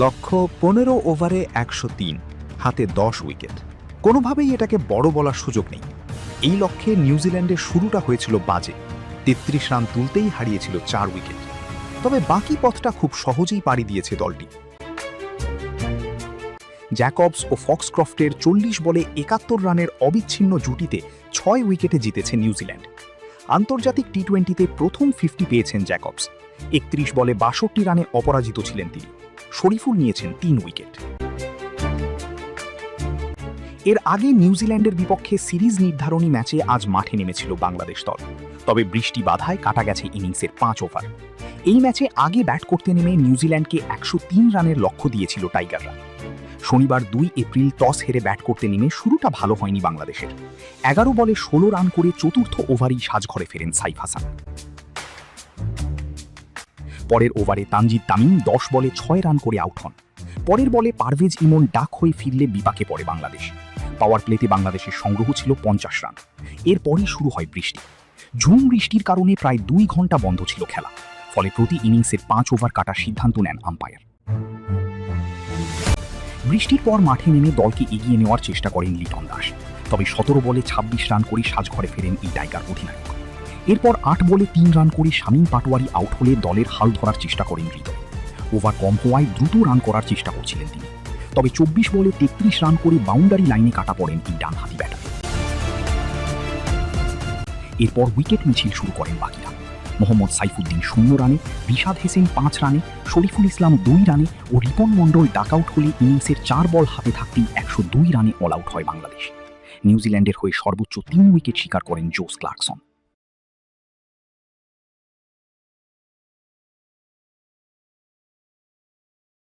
লক্ষ্য 15 ওভারে 103, হাতে 10 উইকেট। কোনোভাবেই এটাকে বড় বলার সুযোগ নেই। এই লক্ষ্যে নিউজিল্যান্ডের শুরুটা হয়েছিল বাজে। 33 রান তুলতেই হারিয়েছিল 4 উইকেট। তবে বাকি পথটা খুব সহজেই পাড়ি দিয়েছে দলটি। জ্যাকবস ও ফক্সক্রফটের 40 বলে 71 রানের অবিচ্ছিন্ন জুটিতে 6 উইকেটে জিতেছে নিউজিল্যান্ড। আন্তর্জাতিক টি-20তে প্রথম 50 পেয়েছেন জ্যাকবস। 31 বলে 62 রানে অপরাজিত ছিলেন তিনি। শরীফুল নিয়েছেন 3 উইকেট। এর আগে নিউজিল্যান্ডের বিপক্ষে সিরিজ নির্ধারণী ম্যাচে আজ মাঠে নেমেছিল বাংলাদেশ দল। তবে বৃষ্টি বাধায় কাটা গেছে ইনিংসের 5 ওভার। এই ম্যাচে আগে ব্যাট করতে নেমে নিউজিল্যান্ডকে 103 রানের লক্ষ্য দিয়েছিল টাইগাররা। শনিবার 2 এপ্রিল টস হেরে ব্যাট করতে নেমে শুরুটা ভালো হয়নি বাংলাদেশের। 11 বলে 16 রান করে চতুর্থ ওভারেই সাজঘরে ফেরেন সাইফ হাসান। পরের ওভারে তানজিদ তামিম 10 বলে 6 রান করে আউট হন। পরের বলে পারভেজ ইমন ডাক হয়ে ফিরলে বিপাকে পড়ে বাংলাদেশ। পাওয়ার প্লেতে বাংলাদেশের সংগ্রহ ছিল 50 রান। এরপরই শুরু হয় বৃষ্টি। ঝুম বৃষ্টির কারণে প্রায় 2 ঘন্টা বন্ধ ছিল খেলা। ফলে প্রতি ইনিংসের 5 ওভার কাটার সিদ্ধান্ত নেন আম্পায়ার। বৃষ্টির পর মাঠে নেমে দলকে এগিয়ে নেওয়ার চেষ্টা করেন লিটন দাস। তবে 17 বলে 26 রান করে সাজঘরে ফেরেন এই টাইগার অধিনায়ক। এরপর 8 বলে 3 রান করে শামীম পাটোয়ারি আউট হলে দলের হাল ধরার চেষ্টা করেন হৃদয়। ওভার কম হওয়ায় দ্রুত রান করার চেষ্টা করছিলেন তিনি। তবে 24 বলে 33 রান করে বাউন্ডারি লাইনে কাটা পড়েন এই ডানহাতি ব্যাটার। এরপর উইকেট মিছিল শুরু করেন বাকিরা। মোহাম্মদ সাইফুদ্দিন 0 রানে, রিশাদ হোসেন 5 রানে, শরীফুল ইসলাম 2 রানে ও রিপন মণ্ডল ডাক আউট হলে ইনিংসের 4 বল হাতে থাকতেই 102 রানে অল আউট হয় বাংলাদেশ। নিউজিল্যান্ডের হয়ে সর্বোচ্চ 3 উইকেট শিকার করেন জোস ক্লার্কসন।